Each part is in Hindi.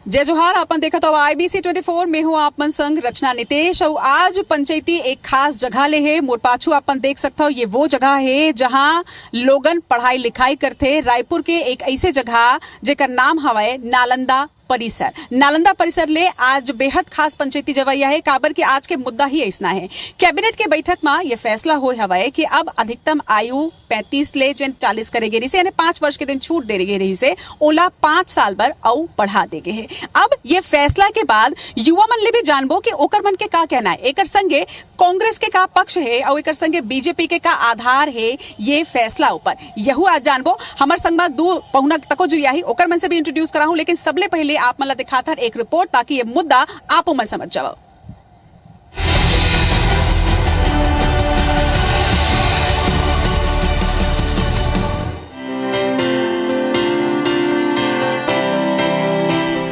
जय जोहार। अपन देखा तो IBC 24 में हूँ आप मन संग रचना नितेश। और आज पंचायती एक खास जगह ले है मोर पाछू अपन देख सकता हो। ये वो जगह है जहाँ लोगन पढ़ाई लिखाई करते। रायपुर के एक ऐसे जगह जेकर नाम हवाए नालंदा परिसर। नालंदा परिसर ले आज बेहद खास पंचायती जवैया है, काबर कि आज के मुद्दा ही ऐसा है। कैबिनेट के बैठक में यह फैसला हो हवाए कि अब अधिकतम आयु 35 ले जन 40 करेगे रही से, यानी 5 वर्ष के दिन छूट दे रही से ओला 5 साल बर और बढ़ा देगे है। अब ये फैसला के बाद युवा मन ले भी जानबो कि ओकर मन के का कहना है, एकर संगे कांग्रेस के का पक्ष है और एकर संगे बीजेपी के का आधार है ये फैसला ऊपर। यहू आज जानबो। हमार संग में दो पहुना तको जुड़िया ही, ओकर मन से भी इंट्रोड्यूस कराऊं, लेकिन सबले पहले आप मला दिखाता एक रिपोर्ट ताकि ये मुद्दा आप मन समझ जाओ।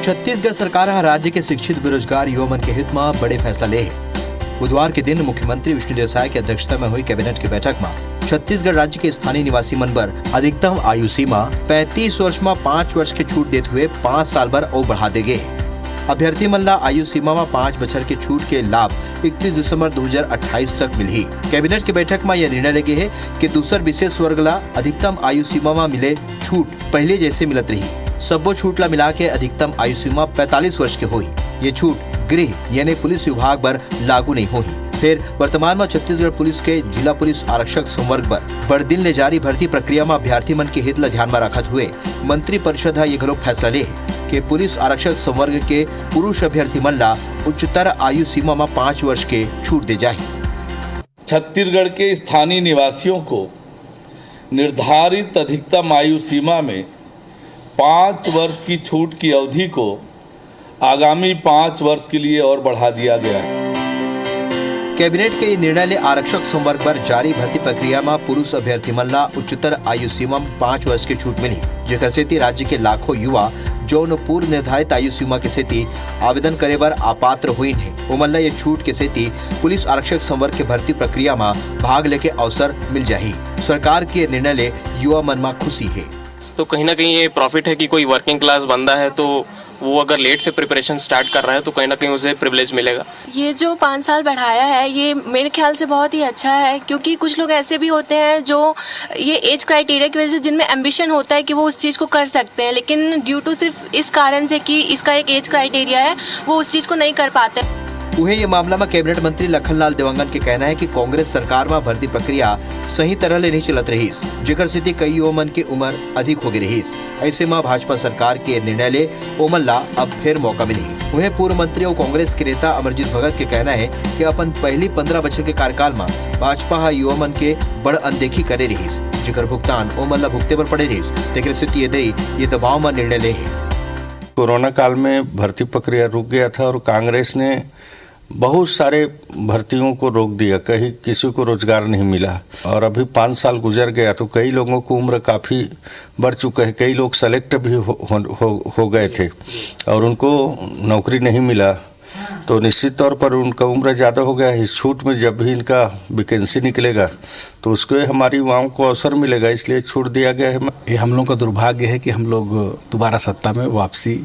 छत्तीसगढ़ सरकार राज्य के शिक्षित बेरोजगार युवा मन के हित में बड़े फैसला ले। बुधवार के दिन मुख्यमंत्री विष्णुदेव साय की अध्यक्षता में हुई कैबिनेट की बैठक में छत्तीसगढ़ राज्य के स्थानीय निवासी मन पर अधिकतम आयु सीमा 35 वर्ष में 5 वर्ष की छूट देते हुए 5 साल भर और बढ़ा देंगे। अभ्यर्थी मन ला आयु सीमा में 5 बछर के छूट के लाभ 31 दिसंबर 2028 तक मिली। कैबिनेट की बैठक में यह निर्णय लगे है कि दूसर विशेष वर्ग ला अधिकतम आयु सीमा में मिले छूट पहले जैसे मिलत रही। सबो छूट ला मिला के अधिकतम आयु सीमा 45 वर्ष के हुई। ये छूट गृह यानी पुलिस विभाग पर लागू नहीं हुई। फिर वर्तमान में छत्तीसगढ़ पुलिस के जिला पुलिस आरक्षक संवर्ग पर बड़ दिन ले जारी भर्ती प्रक्रिया में अभ्यर्थी मन के हित ला ध्यान में रखत हुए मंत्री परिषद ये घलो फैसला ले कि पुलिस आरक्षक संवर्ग के पुरुष अभ्यर्थी मन ला उच्चतर आयु सीमा में 5 वर्ष के छूट दे जाए। छत्तीसगढ़ के स्थानीय निवासियों को निर्धारित अधिकतम आयु सीमा में 5 वर्ष की छूट की अवधि को आगामी 5 वर्ष के लिए और बढ़ा दिया गया है। कैबिनेट के निर्णय ले आरक्षक संवर्ग पर जारी भर्ती प्रक्रिया में पुरुष अभ्यर्थी मन ला उच्चतर आयु सीमा में 5 वर्ष की छूट मिली, जेकर सेती राज्य के लाखों युवा जौन पूर्व निर्धारित आयु सीमा के सेती आवेदन करे बर अपात्र हुई है, उमन ला ये छूट के सेती पुलिस आरक्षक संवर्ग के भर्ती प्रक्रिया में भाग लेके अवसर मिल जाही। सरकार के निर्णय ले युवा मन में खुशी है। तो कहीं ना कहीं ये प्रॉफिट है कि कोई वर्किंग क्लास बंदा है तो वो अगर लेट से प्रिपरेशन स्टार्ट कर रहा है तो कहीं ना कहीं उसे प्रिविलेज मिलेगा। ये जो 5 साल बढ़ाया है ये मेरे ख्याल से बहुत ही अच्छा है, क्योंकि कुछ लोग ऐसे भी होते हैं जो ये एज क्राइटेरिया की वजह से जिनमें एम्बिशन होता है कि वो उस चीज़ को कर सकते हैं, लेकिन ड्यू टू सिर्फ इस कारण से कि इसका एक एज क्राइटेरिया है वो उस चीज़ को नहीं कर पाते। उहे ये मामला में कैबिनेट मंत्री लखनलाल देवंगन के कहना है कि कांग्रेस सरकार में भर्ती प्रक्रिया सही तरह ले नहीं चलत रही, जेकर से कई युवा मन की उम्र अधिक हो गई रही। ऐसे में भाजपा सरकार के निर्णय ले ओमन ला अब फिर मौका मिली। उन्हें पूर्व मंत्री और कांग्रेस के नेता अमरजीत भगत के कहना है कि अपन पहली 15 बछर के कार्यकाल में भाजपा युवा मन के बड़ अनदेखी करे रही, जेकर भुगतान ओमन ला भुगते पर पड़े रही। लेकिन स्थिति ये दबाव में निर्णय ले है। कोरोना काल में भर्ती प्रक्रिया रुक गया था और कांग्रेस ने बहुत सारे भर्तियों को रोक दिया, कहीं किसी को रोजगार नहीं मिला। और अभी 5 साल गुजर गया तो कई लोगों को उम्र काफ़ी बढ़ चुका है, कई लोग सेलेक्ट भी हो गए थे और उनको नौकरी नहीं मिला, तो निश्चित तौर पर उनका उम्र ज़्यादा हो गया। इस छूट में जब भी इनका वैकेंसी निकलेगा तो उसको हमारी युवाओं को अवसर मिलेगा, इसलिए छूट दिया गया है। ये हम लोग का दुर्भाग्य है कि हम लोग दोबारा सत्ता में वापसी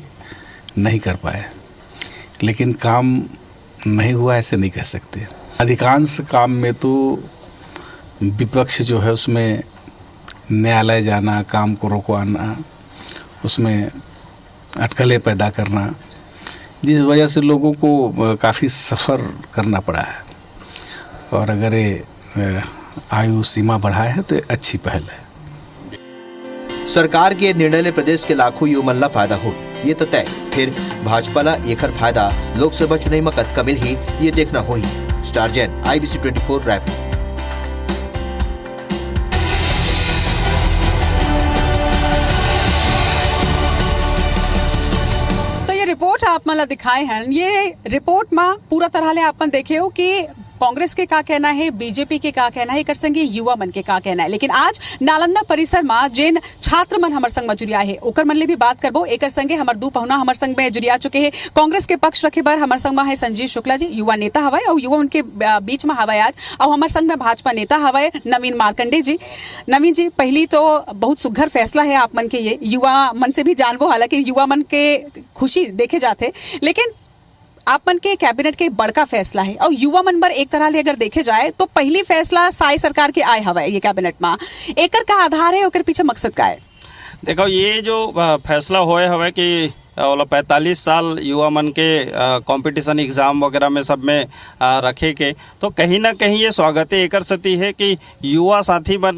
नहीं कर पाए, लेकिन काम नहीं हुआ ऐसे नहीं कह सकते। अधिकांश काम में तो विपक्ष जो है उसमें न्यायालय जाना, काम को रोकवाना, उसमें अटकलें पैदा करना, जिस वजह से लोगों को काफ़ी सफ़र करना पड़ा है। और अगर ये आयु सीमा बढ़ाए है तो ये अच्छी पहल है। सरकार के निर्णय ले प्रदेश के लाखों युवा मन ला फायदा हो, ये तो तय। फिर भाजपा ला एकर फायदा लोकसभा चुनाव में कतका मिलही ये देखना होही। Star Jain IBC 24 Raipur. तो ये रिपोर्ट आप मला दिखाए हैं, ये रिपोर्ट में पूरा तरह ले आपन देखे हो कि कांग्रेस के का कहना है, बीजेपी के का कहना है, एकर संगे युवा मन के का कहना है। लेकिन आज नालंदा परिसर में जिन छात्र मन हमर संग में जुड़िया है ओकर मन ले भी बात करबो। एकर संगे हमर दू पहुना हमर संग में जुड़िया चुके हैं। कांग्रेस के पक्ष रखे बर हमर संग में है संजीव शुक्ला जी, युवा नेता हवाए और युवा उनके बीच में हवाए आज। और हमर संग में भाजपा नेता हवाए नवीन मार्कंडे जी। नवीन जी, पहली तो बहुत सुघर फैसला है आप मन के, ये युवा मन से भी जानबो। हालांकि युवा मन के खुशी देखे जाते, लेकिन आप मन के कैबिनेट के बड़का फैसला है और युवा मन पर एक तरह से अगर देखे जाए तो पहली फैसला साई सरकार के आए हवा ये कैबिनेट में, एकर का आधार है, ओकर पीछे मकसद का है? देखो, ये जो फैसला होए हवे कि 45 साल युवा मन के कंपटीशन एग्ज़ाम वगैरह में सब में रखे के, तो कहीं ना कहीं ये स्वागत एकर सती है कि युवा साथी मन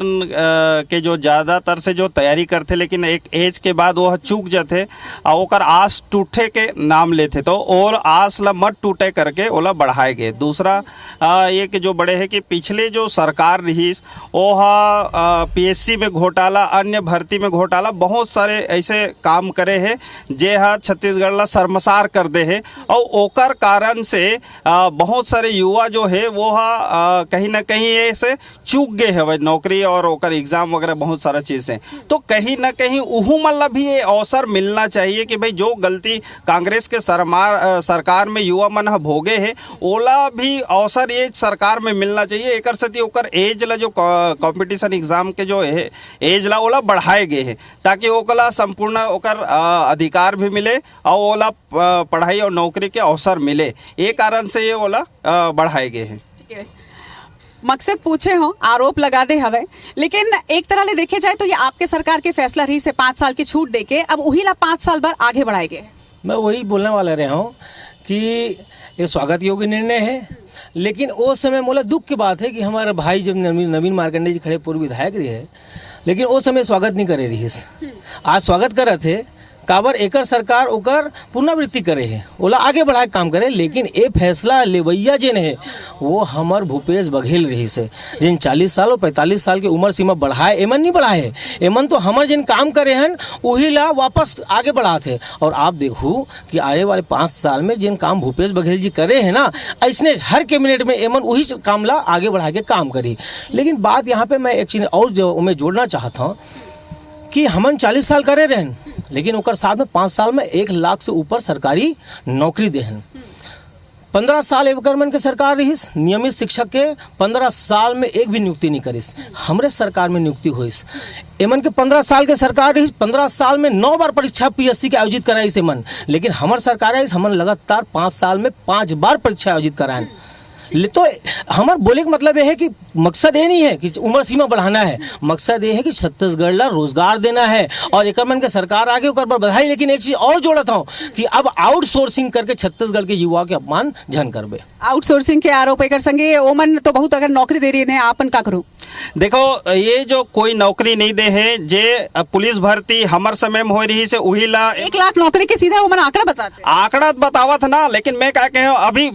के जो ज़्यादातर से जो तैयारी करते लेकिन एक एज के बाद वो चूक जाते और ओकर आस टूटे के नाम लेते, तो और आस ला मत टूटे करके ओला बढ़ाए गए। दूसरा ये कि जो बड़े है कि पिछले जो सरकार रही वो PSC में घोटाला, अन्य भर्ती में घोटाला, बहुत सारे ऐसे काम करे हैं जे छत्तीसगढ़ ला शर्मसार कर दे है और ओकर कारण से बहुत सारे युवा जो है वो कहीं ना कहीं ऐसे चूक गए है नौकरी और ओकर एग्जाम वगैरह बहुत सारा चीज़ें। तो कहीं ना कहीं उहू मन भी ये अवसर मिलना चाहिए कि भाई जो गलती कांग्रेस के सरकार में युवा मन भोगे है ओला भी अवसर ये सरकार में मिलना चाहिए। एकर सती ओकर एज ला जो कंपटीशन एग्जाम के जो है एज ला ओला बढ़ाए गए है ताकि ओकला संपूर्ण ओकर अधिकार भी मिले और ओला पढ़ाई और नौकरी के अवसर मिले, ये कारण से ये ओला बढ़ाए गए हैं। मकसद पूछे हो, आरोप लगा दे हवे, लेकिन एक तरह ले देखे जाए तो ये आपके सरकार के फैसला रही से 5 साल की छूट देके अब वही ला 5 साल बाद आगे बढ़ाए गए। मैं वही बोलने वाला रहा हूँ कि ये स्वागत योग्य निर्णय है, लेकिन उस समय मोला दुख की बात है कि हमारे भाई जब नवीन मार्कंडे जी खड़े पूर्व विधायक रहे, लेकिन उस समय स्वागत नहीं करे रही। आज स्वागत करे थे काबर एकर सरकार ओकर पुनरावृत्ति करे है, ओला आगे बढ़ा के काम करे। लेकिन ये फैसला लेवैया जिन है वो हमार भूपेश बघेल रही से, जिन 40 साल और 45 साल की उम्र सीमा बढ़ाए, एमन नहीं बढ़ाए, एमन तो हमार जिन काम करे हैं वही ला वापस आगे बढ़ाते। और आप देखो कि आने वाले 5 साल में जिन काम भूपेश बघेल जी करे हैं ना, ऐसने हर कैबिनेट में एमन वही काम ला आगे बढ़ा के काम करी। लेकिन बात यहाँ पे मैं एक चीज़ और जो मैं जोड़ना चाहता हूँ कि हमन 40 साल करे रहन, लेकिन ओकर साथ में 5 साल में 1 लाख से ऊपर सरकारी नौकरी देहन। 15 साल एवकर मन के सरकार रही, नियमित शिक्षक के 15 साल में एक भी नियुक्ति नहीं करिस। हमरे सरकार में नियुक्ति हुईस। एमन के 15 साल के सरकार रही, 15 साल में 9 बार परीक्षा PSC के आयोजित कराई से मन, लेकिन हमार सरकार है हमन लगातार 5 साल में 5 बार परीक्षा आयोजित कराएं। तो हमार बोले का मतलब यह है कि मकसद ये नहीं है कि उम्र सीमा बढ़ाना है, मकसद ये है कि छत्तीसगढ़ ला रोजगार देना है और एक मन के सरकार आगे ओकर पर बधाई। लेकिन एक चीज और जोड़ता हूँ कि अब आउटसोर्सिंग करके छत्तीसगढ़ के युवा के अपमान झन करबे। आउटसोर्सिंग के आरोप एकर संगे ओमन तो बहुत अगर नौकरी दे रही है, आपन का करूँ? देखो, ये जो कोई नौकरी नहीं दे है, जे पुलिस भर्ती हमार समय में हो रही से वही ला 1 लाख नौकरी के सीधा ओमन आंकड़ा बताते, आंकड़ा बतावत ना। लेकिन मैं क्या कहे अभी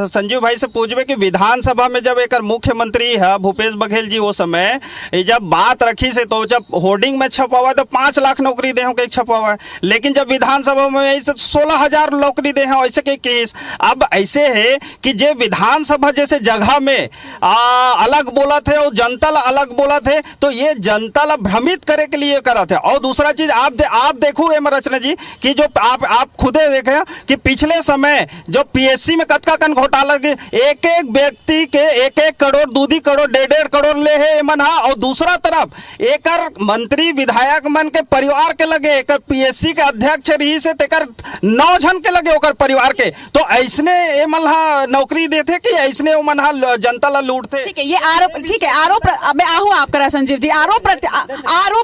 संजीव भाई से पूछबे कि विधानसभा में जब एक मुख्यमंत्री है भूपेश बघेल जी वो समय जब बात रखी से तो जब होर्डिंग में छपा हुआ तो 5 लाख नौकरी दे के छपा हुआ है, लेकिन जब विधानसभा में 16,000 नौकरी दे हैं ऐसे के केस। अब ऐसे है कि जे विधानसभा जैसे जगह में अलग बोला थे और जनता ला अलग बोला थे, तो ये जनता ला भ्रमित करे के लिए करा थे। और दूसरा चीज आप देखो एम रचना जी कि जो आप खुदे देखे कि पिछले समय जो PSC में कतका कन घोटाला के एक व्यक्ति के 1-1 करोड़ 2-2 करोड़ 1.5 करोड़ ले है मन हा। और दूसरा तरफ एकर मंत्री विधायक मन के परिवार के लगे, एकर PSC के अध्यक्ष रही से तेकर 9 जन के लगे ओकर परिवार के, तो ऐसने ए मन हा नौकरी देते कि ऐसने ओ मन हा जनता ला लूटते। ठीक है, ये आरोप, ठीक है, आरोप मैं आहूँ आप करा संजीव जी, आरोप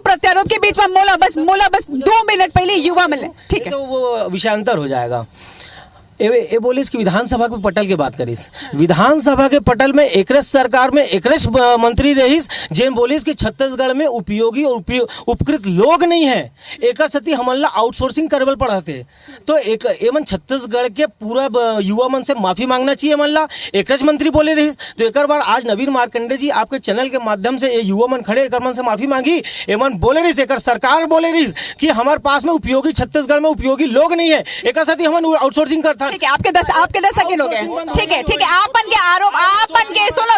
प्रत्यारोप के बीच में मोला बस 2 मिनट पहले युवा मिले, ठीक है, तो वो विषयांतर हो जाएगा। ए बोलिस कि विधानसभा के पटल के बात करिस, विधानसभा के पटल में एकरस सरकार में एकरस मंत्री रहीस जेन बोलिस कि छत्तीसगढ़ में उपयोगी और उपकृत लोग नहीं है, एकर सती हमन ला आउटसोर्सिंग करवल पड़ाते। तो एक एमन छत्तीसगढ़ के पूरा युवा मन से माफी मांगना चाहिए मन ला, एकरस मंत्री बोले रहीस। तो एक बार आज नवीन मार्कंडे जी आपके चैनल के माध्यम से ये युवा मन खड़े एकर मन से माफी मांगी, एमन बोले रहीस, एकर सरकार बोले रहीस कि हमारे पास में उपयोगी छत्तीसगढ़ में उपयोगी लोग नहीं है, एकर सती हमन आउटसोर्सिंग करता। ठीक है, आपके 10 सेकंड हो गए। ठीक है, आप बन के आरोप सुनो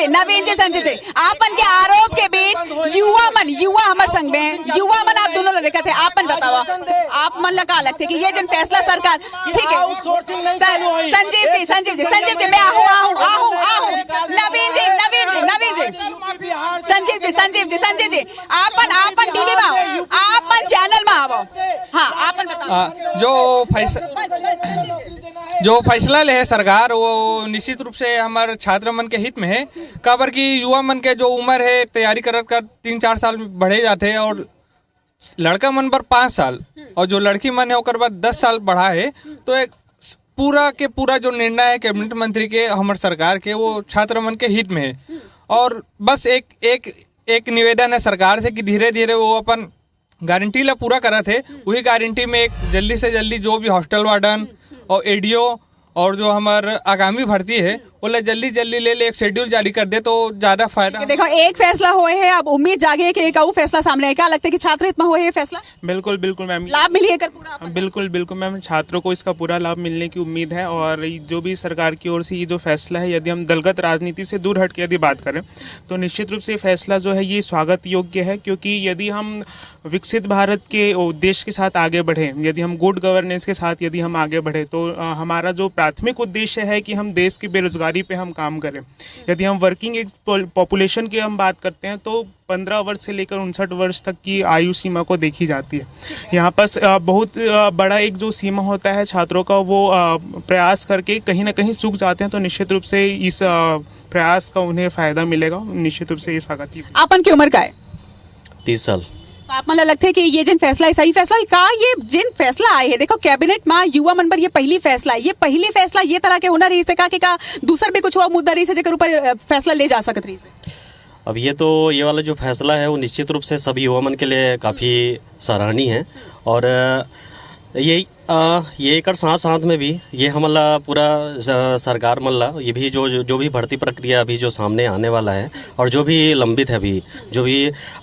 नवीन जी संजय जी आपन के आरोप के बीच युवा हमारे संग में है, युवा मन आप दोनों लड़के थे, आपन बताओ तो आप मन लगा लगते कि ये जन फैसला सरकार ठीक है। संजीव जी मैं आहूं नवीन जी संजीव जी आपन टीवी में आओ, आपन चैनल में आओ। हाँ आपन बताओ जो फैसला ले है सरकार वो निश्चित रूप से हमारे छात्र मन के हित में है। काबर की युवा मन के जो उम्र है तैयारी करत कर 3-4 साल बढ़े जाते हैं और लड़का मन पर 5 साल और जो लड़की मन है ओकर बाद 10 साल बढ़ा है। तो एक पूरा के पूरा जो निर्णय है कैबिनेट मंत्री के हमारे सरकार के वो छात्र मन के हित में है। और बस एक निवेदन है सरकार से कि धीरे धीरे वो अपन गारंटी ला पूरा करा थे। वही गारंटी में एक जल्दी से जल्दी जो भी हॉस्टल वार्डन और एडीओ और जो हमारे आगामी भर्ती है वो जल्दी ले एक शेड्यूल जारी कर दे तो ज्यादा फायदा। देखो एक फैसला हुए है, अब उम्मीद जागे कि एक और फैसला सामने है। क्या लगता है कि छात्र हित में हुए ये फैसला? बिल्कुल मैम, लाभ मिलिए कर पूरा। बिल्कुल मैम, छात्रों को इसका पूरा लाभ मिलने की उम्मीद है। और जो भी सरकार की ओर से ये जो फैसला है, यदि हम दलगत राजनीति से दूर हट के यदि बात करें तो निश्चित रूप से फैसला जो है ये स्वागत योग्य है। क्योंकि यदि हम विकसित भारत के उद्देश्य के साथ आगे बढ़े, यदि हम गुड गवर्नेंस के साथ यदि हम आगे बढ़े तो हमारा जो प्राथमिक उद्देश्य है कि हम देश की बेरोजगारी पे हम काम करें। यदि हम वर्किंग एक पॉपुलेशन की हम बात करते हैं तो 15 वर्ष से लेकर 59 वर्ष तक की आयु सीमा को देखी जाती है। यहाँ पर बहुत बड़ा एक जो सीमा होता है छात्रों का, वो प्रयास करके कहीं ना कहीं चूक जाते हैं। तो निश्चित रूप से इस प्रयास का उन्हें फायदा मिलेगा। निश्चित रूप से ये स्वागत है। आपन की उम्र का है 30 साल। तो आप मन लगता है कि ये जिन फैसला है सही फैसला है का? ये जिन फैसला आए है, देखो कैबिनेट में युवा मन पर ये पहली फैसला है, ये पहली फैसला ये तरह के होना रही से का दूसर भी कुछ हुआ मुद्दा रही से जेकर ऊपर फैसला ले जा सकत रही से। अब ये वाला जो फैसला है वो निश्चित रूप से सभी युवा मन के लिए काफ़ी सराहनीय है। और ये एक साथ में भी ये हमला पूरा सरकार मल्ला ये भी जो भी भर्ती प्रक्रिया अभी जो सामने आने वाला है और जो भी लंबित है, अभी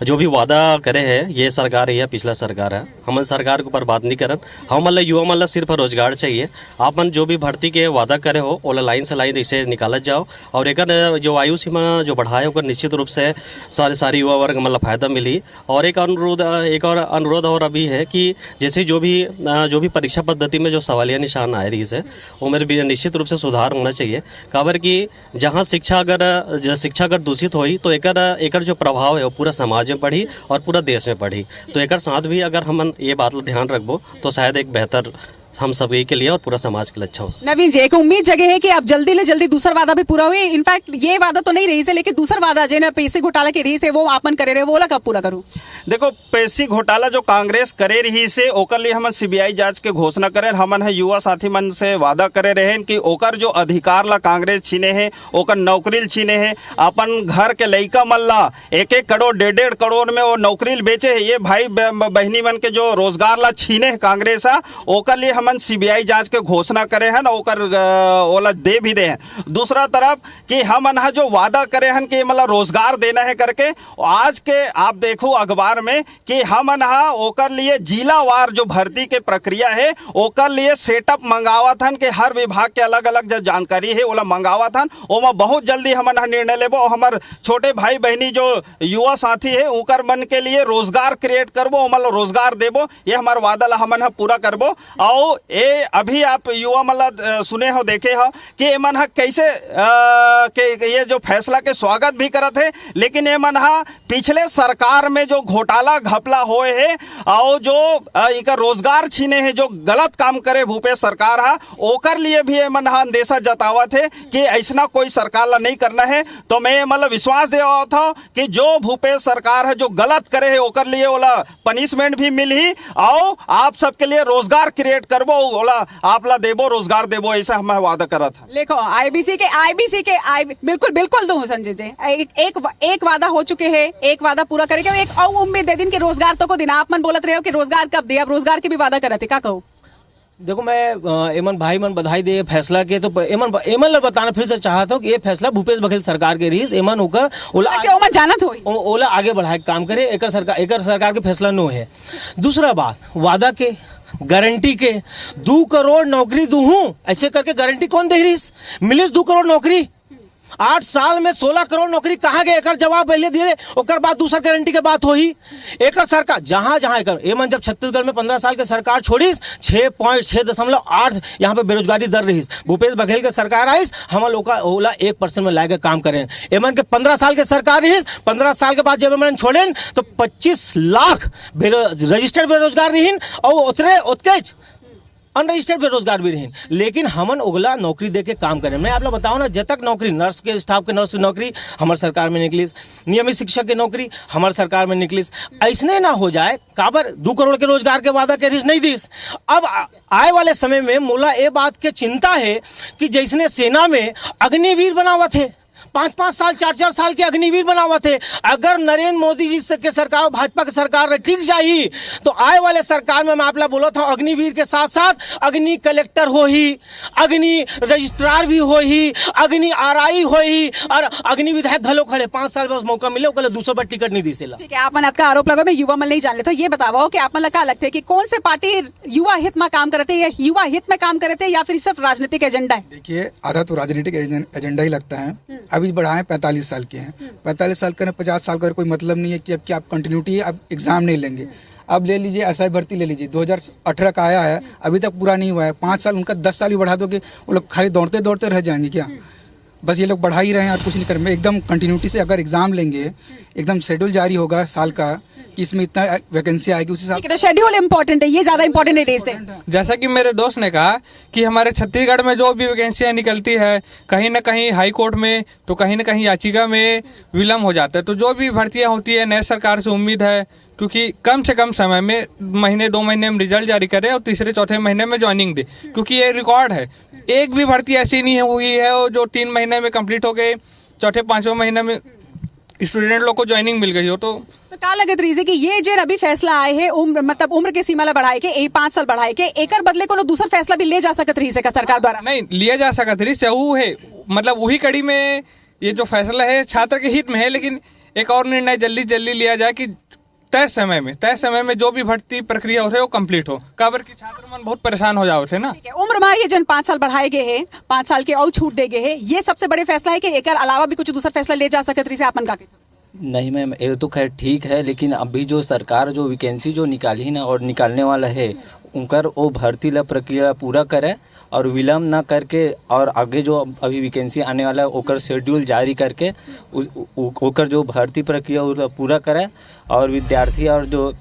जो भी वादा करे है ये सरकार है या पिछला सरकार है, हम सरकार के ऊपर बात नहीं करन। हम मल्ला युवा मल्ला सिर्फ रोजगार चाहिए। आपन जो भी भर्ती के वादा करे हो ओला लाइन से लाइन इसे निकालत जाओ। और एक जो आयु सीमा जो बढ़ाए होकर निश्चित रूप से सारे युवा वर्ग मतलब फायदा मिली। और एक और अनुरोध और अभी है कि जैसे जो भी परीक्षा पद्धति में जो सवालिया निशान आए रही है वो मेरे भी निश्चित रूप से सुधार होना चाहिए। काबर कि जहाँ शिक्षा अगर दूषित हुई तो एकर जो प्रभाव है वो पूरा समाज में पड़ी और पूरा देश में पड़ी। तो एकर साथ भी अगर हम ये बात ध्यान रखबो तो शायद एक बेहतर हम सभी के लिए और पूरा समाज के लिए अच्छा हो। नवीन जी एक उम्मीद जगह है कि अब जल्दी दूसरा वादा भी पूरा हुए। इनफैक्ट ये वादा तो नहीं रही से, लेकिन दूसरा वादा जो पैसे घोटाला के रही से वो आपन करे रहे, वो वाला कब पूरा करूँ? देखो पैसे घोटाला जो कांग्रेस करे रही से ओकर लिए हम सीबीआई जांच के घोषणा करें। हमन है युवा साथी मन से वादा करे रहे कि ओकर जो अधिकार ला कांग्रेस छीने है, ओकर नौकरी छीने है। अपन घर के लइका मन ला 1-1 करोड़ 1.5 करोड़ में वो नौकरी बेचे है। ये भाई बहनी मन के जो रोजगार ला छीने है कांग्रेस ओकर लिए हमन सीबीआई जांच के घोषणा करे हैं ना, ओकर ओला दे भी दे हैं। दूसरा तरफ कि हम जो वादा करे हैं कि मतलब रोजगार देना है करके, आज के आप देखो अखबार में कि हम ओकर लिए जिलावार जो भर्ती के प्रक्रिया है ओकर लिए सेटअप मंगावत हन कि हर विभाग के अलग अलग जो जानकारी है ओला मंगावत हन। ओमा बहुत जल्दी हम निर्णय लेबो। हमार छोटे भाई बहनी जो युवा साथी है ओकर मन के लिए रोजगार क्रिएट करबो, मतलब रोजगार देबो। ये हमार वादा ला हम पूरा करबो। और ये अभी आप युवा मतलब सुने हो देखे हो कि मन कैसे कि ये जो फैसला के स्वागत भी करत है, लेकिन ये मन पिछले सरकार में जो घोटाला घपला होए है और जो इनका रोजगार छीने है, जो गलत काम करे भूपेश सरकार ओकर लिए भी ये मन अंदेशा जतावत है कि ऐसा कोई सरकार ला नहीं करना है। तो मैं मतलब विश्वास देवा था कि जो भूपेश सरकार है जो गलत करे है ओकर लिए ओला पनिशमेंट भी मिली और आप सबके लिए रोजगार क्रिएट करबो, ओला आप ला देबो, रोजगार देबो, ऐसा हम वादा करा था। देखो आईबीसी के बिल्कुल दो संजय जी एक वादा हो चुके हैं, एक वादा पूरा करेंगे, एक और उम्मीद दे दिन के रोजगार तो को दिन आप मन बोलत रहे हो कि रोजगार कब दे, अब रोजगार के भी वादा करते क्या कहो? देखो मैं एमन भाई मन बधाई दे फैसला के। तो एमन ला बताना फिर से चाहता हूँ कि ये फैसला भूपेश बघेल सरकार के रही एमन होकर ओला आगे बढ़ाए काम करे। एकर सरकार के फैसला नो है। दूसरा बात वादा के गारंटी के 2 करोड़ नौकरी दू हूं ऐसे करके गारंटी कौन दे रही? मिलिस 2 करोड़ नौकरी 8 साल में 16 करोड़ नौकरी कहाँ गए? एक जवाब पहले दिए, ओकर बाद दूसरा गारंटी के बात हो ही। एक सरकार जहां एमन जब छत्तीसगढ़ में 15 साल के सरकार छोड़ीस 6.6.8 यहाँ पे बेरोजगारी दर रही। भूपेश बघेल के सरकार आई, हम लोग ओला 1% में लाके काम करें। एमन के 15 साल के सरकार रही, 15 साल के बाद जब एमन छोड़े तो 25 लाख रजिस्टर्ड बेरोजगार रही और उतरे अनरजिस्टर्ड बेरोजगार भी रही। लेकिन हमन ओगला नौकरी दे के काम करें। मैं आप लोग बताऊं ना, जब तक नौकरी नर्स के स्टाफ के नर्स की नौकरी हमारे सरकार में निकली, नियमित शिक्षक की नौकरी हमारे सरकार में निकली, ऐसने ना हो जाए काबर 2 करोड़ के रोजगार के वादा के नहीं दीस। अब आए वाले समय में मोला ये बात के चिंता है कि जैसने सेना में अग्निवीर बनावा थे, 5-5 साल 4-4 साल के अग्निवीर बनावा थे। अगर नरेंद्र मोदी जी के सरकार भाजपा की सरकार ठीक जाही तो आए वाले सरकार में मैं आप बोला था अग्निवीर के साथ साथ अग्नि कलेक्टर हो ही, अग्नि रजिस्ट्रार भी हो ही, अग्नि आरआई हो ही और अग्नि विधायक घलो खड़े 5 साल बस मौका मिले कल दूसरा बार टिकट नहीं दिसेला। ठीक है, आप मन आपका आरोप लगा मैं युवा मन नहीं जान ले, तो ये बताओ कि आप मन क्या लगता है कि कौन से पार्टी युवा हित में काम करते हैं, या युवा हित में काम करते हैं, या फिर सिर्फ राजनीतिक एजेंडा है? देखिए, आधा तो राजनीतिक एजेंडा ही लगता है। अभी बढ़ाए 45 साल के हैं, 45 साल का 50 साल का कोई मतलब नहीं है कि अब क्या आप कंटिन्यूटी है, अब एग्जाम नहीं लेंगे। अब ले लीजिए एसआई भर्ती ले लीजिए, 2018 का आया है, अभी तक पूरा नहीं हुआ है। 5 साल उनका 10 साल भी बढ़ा दोगे, वो लोग खाली दौड़ते दौड़ते रह जाएंगे क्या? बस ये लोग बढ़ा ही रहे हैं और कुछ नहीं करेंगे। एकदम कंटिन्यूटी से अगर एग्जाम लेंगे, एकदम शेड्यूल जारी होगा साल का कि इसमें इतना वैकेंसी आएगी, उस हिसाब से शेड्यूल इंपॉर्टेंट है, ये ज्यादा इंपॉर्टेंट नहीं देते। जैसा कि मेरे दोस्त ने कहा कि हमारे छत्तीसगढ़ में जो भी वैकेंसियां निकलती है, कहीं ना कहीं हाई कोर्ट में तो कहीं ना कहीं याचिका में विलम्ब हो जाता है। तो जो भी भर्तियां होती है नए सरकार से उम्मीद है क्योंकि कम से कम समय में महीने 2 महीने में रिजल्ट जारी करे और तीसरे चौथे महीने में ज्वाइनिंग दे, क्योंकि ये रिकॉर्ड है। एक भी भर्ती ऐसी नहीं हुई है जो 3 महीने में कंप्लीट हो गए, चौथे 5वें महीने में स्टूडेंट लोग को ज्वाइनिंग मिल गई हो। तो क्या लगत रही है कि ये जो अभी फैसला आए है उम्र के सीमा ला बढ़ाए के 5 साल बढ़ाए के, एकर बदले को दूसरा फैसला भी ले जा सकत रही है सरकार द्वारा? नहीं लिया जा सकत रही है, मतलब वही कड़ी में ये जो फैसला है छात्र के हित में है। लेकिन एक और निर्णय जल्दी लिया जाए कि तय समय में जो भी भर्ती प्रक्रिया होते वो कंप्लीट हो, काबर की छात्र मन बहुत परेशान हो जाओ थे ना। उम्र में ये जन 5 साल बढ़ाए गए हैं, 5 साल के और छूट दे गए हैं, ये सबसे बड़े फैसला है कि एक अलावा भी कुछ दूसरा फैसला ले जा सकत रही है आपन का? नहीं मैम, ये तो खैर ठीक है, लेकिन अभी जो सरकार जो वैकेंसी जो निकाली ना और निकालने वाला है उनकर वो भर्ती ला प्रक्रिया पूरा करे और विलम्ब ना करके, और आगे जो अभी वैकेंसी आने वाला है ओकर शेड्यूल जारी करके ओकर जो भर्ती प्रक्रिया पूरा करे और विद्यार्थी और जो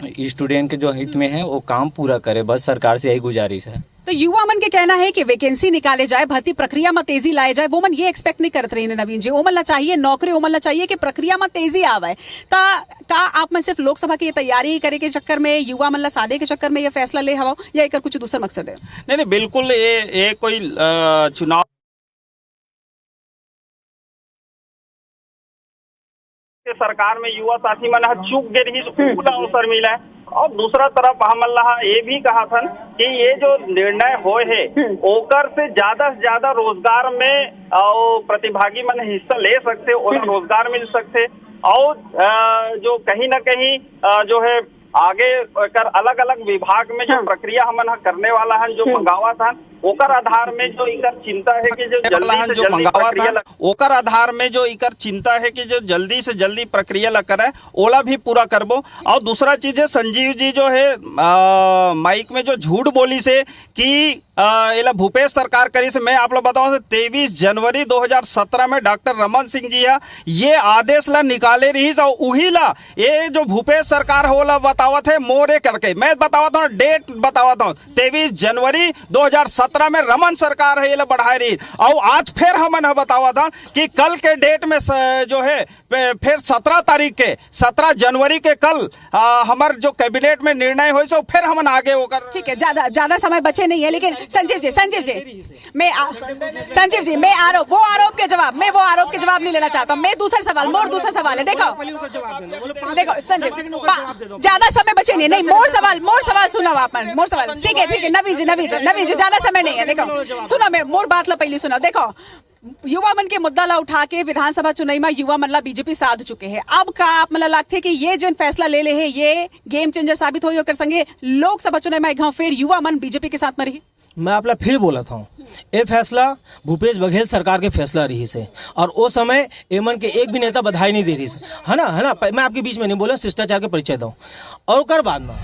स्टूडेंट के जो हित में है वो काम पूरा करे। बस सरकार से यही गुजारिश है। तो युवा मन के कहना है कि वैकेंसी निकाले जाए, भर्ती प्रक्रिया में तेजी लाए जाए। वो मन ये एक्सपेक्ट नहीं करते रहे नवीन जी, वो मन ला चाहिए नौकरी, वो मन ला चाहिए कि प्रक्रिया में तेजी आवे। का आप में सिर्फ लोकसभा की तैयारी करे के चक्कर में, युवा मन ला सादे के चक्कर में ये फैसला ले हवा, या एक कुछ दूसरा मकसद है? नहीं बिल्कुल, ये कोई चुनाव सरकार में युवा साथी मन चूक गे रही पूरा अवसर मिला है। और दूसरा तरफ हमन ला ये भी कहा था कि ये जो निर्णय होए है ओकर से ज्यादा रोजगार में प्रतिभागी मन हिस्सा ले सकते, और रोजगार मिल सकते, और जो कहीं ना कहीं जो है आगे कर अलग अलग विभाग में जो प्रक्रिया हमन करने वाला है, जो मंगावा था ओकर आधार में जो इकर चिंता है कि जो जल्दी से जल्दी प्रक्रिया ओकर आधार में जो इकर चिंता है कि जो जल्दी से जल्दी प्रक्रिया ला करे ओला भी पूरा करबो। और दूसरा चीज है संजीव जी जो है माइक में जो झूठ बोली से कि एला भूपेश सरकार करी से, मैं आप लोग बताऊं 23 जनवरी 2017 में डॉक्टर रमन सिंह जी है ये आदेश ला निकाले रही, और उही ला ये जो भूपेश सरकार होला बतावत है मोरे करके। मैं बतावत हूँ, डेट बतावत हूँ 23 जनवरी 2017 में रमन सरकार है ये बढ़ाई रही। और आज फिर हमन बतावा था कि कल के डेट में जो है फिर 17 तारीख के 17 जनवरी के कल हमारे जो कैबिनेट में निर्णय हुई सो फिर हमन आगे होकर। ठीक है, ज्यादा समय बचे नहीं है, लेकिन संजीव जी मैं वो आरोप के जवाब नहीं लेना चाहता। मैं दूसरा सवाल है। देखो संजीव, ज्यादा समय बचे नहीं, मोर सवाल सुनो आप, मोर सवाल ठीक है नवीन जी ज्यादा समय नहीं है। देखो सुनो, मैं मोर बात ला पहले सुनो। देखो युवा मन के मुद्दा ला उठा के विधानसभा चुनाव में युवा मन ला बीजेपी साध चुके हैं। अब का आप मतलब लगते कि ये जो फैसला ले ले है ये गेम चेंजर साबित हो कर संगे लोकसभा चुनाव में एक गांव फिर युवा मन बीजेपी के साथ में रही। मैं आपला फिर बोला था ये फैसला भूपेश बघेल सरकार के फैसला रही से और वो समय एमन के एक भी नेता बधाई नहीं दे रही से, है ना। मैं आपके बीच में नहीं बोला, शिष्टाचार के परिचय दूँ। और कर बाद में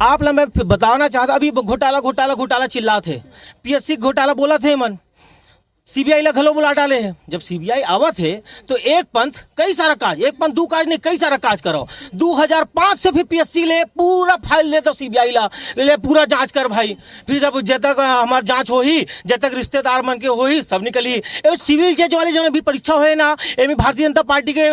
आप ला मैं बताना चाहता, अभी घोटाला घोटाला घोटाला चिल्ला थे, पीएससी घोटाला बोला थे मन, सीबीआई ला घलो बुला डाले हैं। जब सीबीआई आवा थे तो एक पंथ कई सारा काज, एक पंथ दो काज नहीं कई सारा काज करो। 2005 से फिर पीएससी ले पूरा फाइल ले तो सीबीआई ला ले पूरा जांच कर भाई। फिर जब जब तक हमार जांच हो ही, जब तक रिश्तेदार मन के हो ही सब निकली। सिविल जज वाले जो भी परीक्षा हो ना, एम भारतीय जनता पार्टी के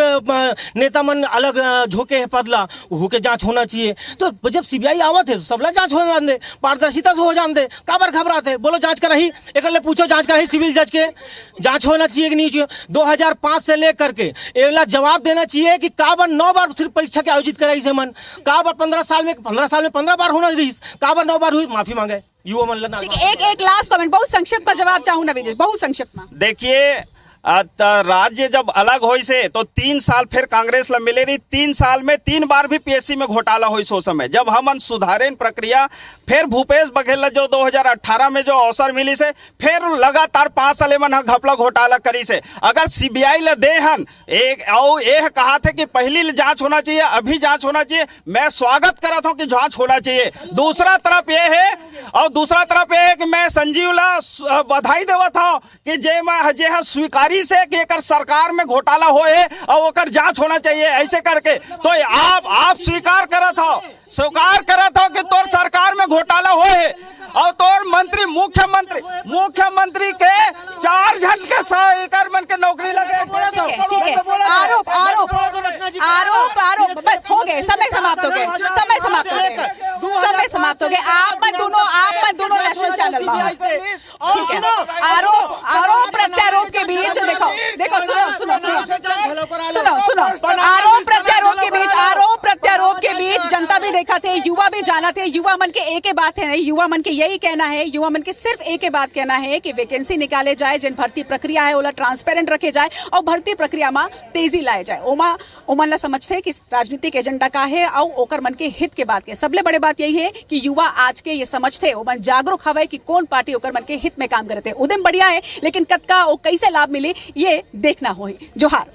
नेता मन अलग झोंके है पदला, वो के जांच होना चाहिए। तो जब सीबीआई आवा थे तो सबला जांच हो जान दे, पारदर्शिता से हो जान दे, काबर घबराते बोलो जांच कराही, एक पूछो जांच कराही, सिविल जज के जांच होना चाहिए कि नहीं चाहिए। 2005 से लेकर के एला जवाब देना चाहिए कि काबर 9 बार सिर्फ परीक्षा के आयोजित कराई से मन, काबर 15 साल में 15 बार होना रही, काबर 9 बार हुई, माफी मांगे युवा मन। एक लास्ट कमेंट, बहुत संक्षिप्त में जवाब चाहूँ नवीन, बहुत संक्षिप्त में। देखिए राज्य जब अलग होई से तो 3 साल फिर कांग्रेस ला मिले रही। 3 साल में 3 बार भी पीएससी में घोटाला हुई सो समय जब हमन सुधारेन प्रक्रिया, फिर भूपेश बघेल जो 2018 में जो अवसर मिली से फिर लगातार 5 साल मन घपला घोटाला करी से। अगर सीबीआई ला देहन एक और यह कहा थे कि पहली जांच होना चाहिए, अभी जांच होना चाहिए, मैं स्वागत करा था कि जांच होना चाहिए। दूसरा तरफ यह है और दूसरा तरफ यह है कि मैं संजीव ला बधाई देवा था कि जे स्वीकार से कि एक सरकार में घोटाला होए और ओकर जांच होना चाहिए ऐसे करके। तो आप स्वीकार करत हो कि तोर सरकार में घोटाला होए और तोर मंत्री मुख्यमंत्री के 4 जन के 100 एकड़ मन के नौकरी लगे। आरोप बस हो गए, समय समाप्त हो गए। आप दोनों नेशनल चैनल में, ठीक है। आरोप प्रत्यारोप के बीच देखो सुनो आरोप प्रत्यारोप के बीच जनता भी देखा थे, युवा भी जाना थे। युवा मन के एक ही बात है नहीं, युवा मन के यही कहना है, युवा मन के सिर्फ एक ही बात कहना है कि वैकेंसी निकाले जाए, जिन भर्ती प्रक्रिया है ओला ट्रांसपेरेंट रखे जाए और भर्ती प्रक्रिया में तेजी लाए जाए। ओमन ला समझते कि राजनीतिक एजेंडा का है और ओकर मन के हित के बात के। सबले बड़े बात यही है कि युवा आज के ये समझते, ओमन जागरूक हवे कि कौन पार्टी ओकर मन के हित में काम करते। उद्यम बढ़िया है लेकिन कतका और कैसे लाभ मिले ये देखना होई। जोहार।